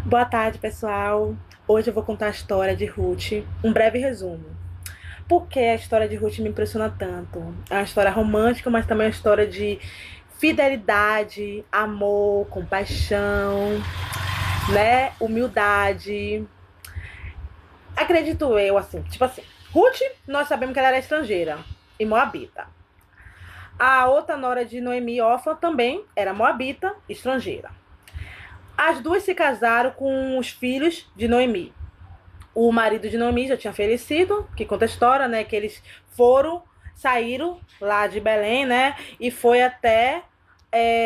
Boa tarde, pessoal. Hoje eu vou contar a história de Ruth, um breve resumo. Por que a história de Ruth me impressiona tanto? É uma história romântica, mas também é uma história de fidelidade, amor, compaixão, né? Humildade. Acredito eu, assim, tipo assim, Ruth, nós sabemos que ela era estrangeira e moabita. A outra nora de Noemi, órfã, também era moabita, estrangeira. As duas se casaram com os filhos de Noemi. O marido de Noemi já tinha falecido, que conta a história, né? Que eles saíram lá de Belém, né? E foi até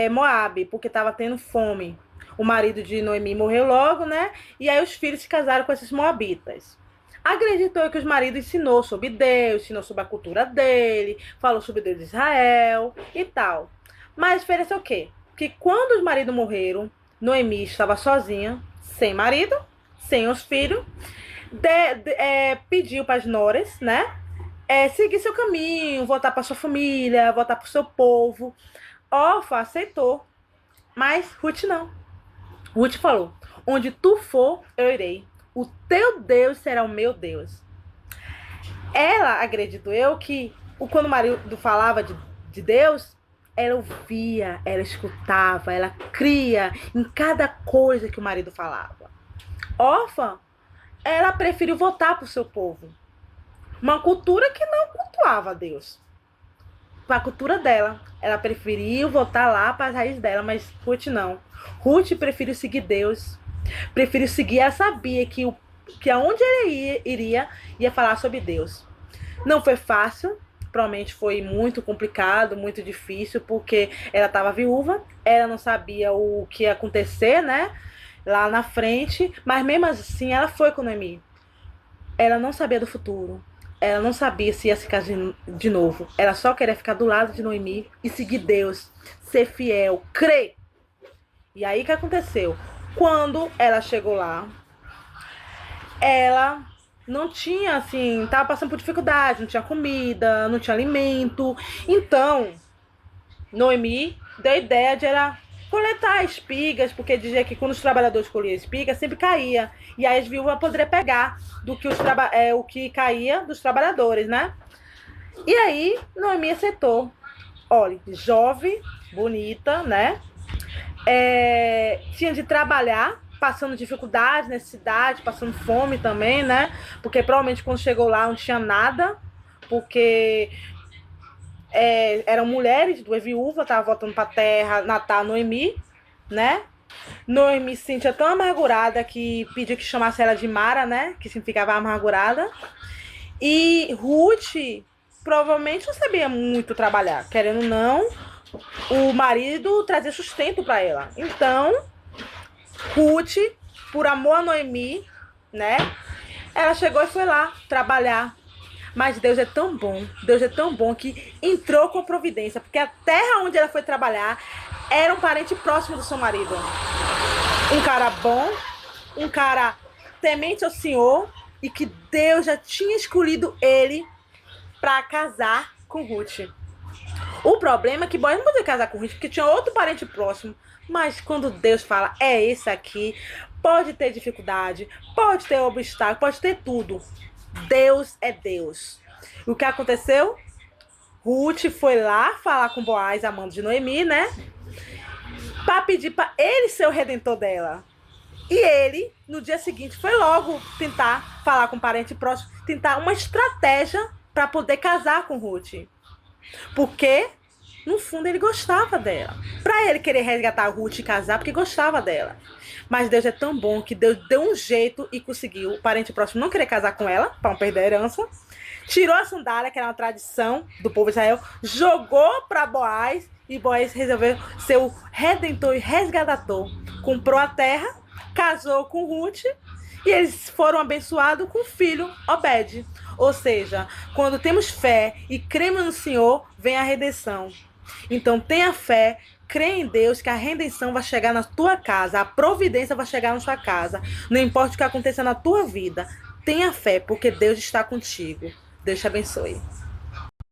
Moabe, porque estava tendo fome. O marido de Noemi morreu logo, né? E aí os filhos se casaram com esses moabitas. Acreditou que os maridos ensinou sobre Deus, ensinou sobre a cultura dele, falou sobre Deus de Israel e tal. Mas ofereceu o quê? Que quando os maridos morreram, Noemi estava sozinha, sem marido, sem os filhos, pediu para as noras, né? Seguir seu caminho, voltar para sua família, voltar para o seu povo. Orfa aceitou, mas Ruth não. Ruth falou: onde tu for, eu irei. O teu Deus será o meu Deus. Ela, acredito eu, que quando o marido falava de Deus, ela ouvia, ela escutava, ela cria em cada coisa que o marido falava. Órfã, ela preferiu voltar para o seu povo. Uma cultura que não cultuava a Deus. Para a cultura dela. Ela preferiu voltar lá para as raízes dela, mas Ruth não. Ruth preferiu seguir Deus. Preferiu seguir, ela sabia que aonde ele ia falar sobre Deus. Não foi fácil, provavelmente foi muito complicado, muito difícil, porque ela estava viúva, ela não sabia o que ia acontecer, né? Lá na frente, mas mesmo assim ela foi com Noemi. Ela não sabia do futuro. Ela não sabia se ia se casar de novo. Ela só queria ficar do lado de Noemi e seguir Deus, ser fiel, crer. E aí o que aconteceu? Quando ela chegou lá, ela não tinha, assim, tava passando por dificuldade, não tinha comida, não tinha alimento. Então, Noemi deu a ideia de ela coletar espigas, porque dizia que quando os trabalhadores colhiam espigas, sempre caía. E aí as viúvas poderiam pegar do que o que caía dos trabalhadores, né? E aí, Noemi aceitou. Olha, jovem, bonita, né? Tinha de trabalhar, passando dificuldade, necessidade, passando fome também, né? Porque provavelmente quando chegou lá não tinha nada, porque eram mulheres, duas viúvas, estavam voltando para a terra natal Noemi, né? Noemi se sentia tão amargurada que pediu que chamasse ela de Mara, né? Que significava amargurada. E Ruth provavelmente não sabia muito trabalhar, querendo ou não, o marido trazia sustento para ela. Então, Ruth, por amor a Noemi, né? Ela chegou e foi lá trabalhar. Mas Deus é tão bom, Deus é tão bom que entrou com providência, porque a terra onde ela foi trabalhar era um parente próximo do seu marido. Um cara bom, um cara temente ao Senhor e que Deus já tinha escolhido ele para casar com Ruth. O problema é que Boaz não podia casar com Ruth porque tinha outro parente próximo. Mas quando Deus fala, é esse aqui, pode ter dificuldade, pode ter obstáculo, pode ter tudo. Deus é Deus. E o que aconteceu? Ruth foi lá falar com Boaz, amando de Noemi, né? Para pedir para ele ser o redentor dela. E ele, no dia seguinte, foi logo tentar falar com o parente próximo, tentar uma estratégia para poder casar com Ruth. Porque, no fundo, ele gostava dela. Para ele querer resgatar a Ruth e casar, porque gostava dela. Mas Deus é tão bom que Deus deu um jeito e conseguiu o parente próximo não querer casar com ela, para não perder a herança. Tirou a sandália, que era uma tradição do povo de Israel, jogou para Boaz e Boaz resolveu ser o redentor e resgatador. Comprou a terra, casou com Ruth e eles foram abençoados com o filho Obed. Ou seja, quando temos fé e cremos no Senhor, vem a redenção. Então tenha fé, crê em Deus que a redenção vai chegar na tua casa, a providência vai chegar na sua casa. Não importa o que aconteça na tua vida, tenha fé, porque Deus está contigo. Deus te abençoe.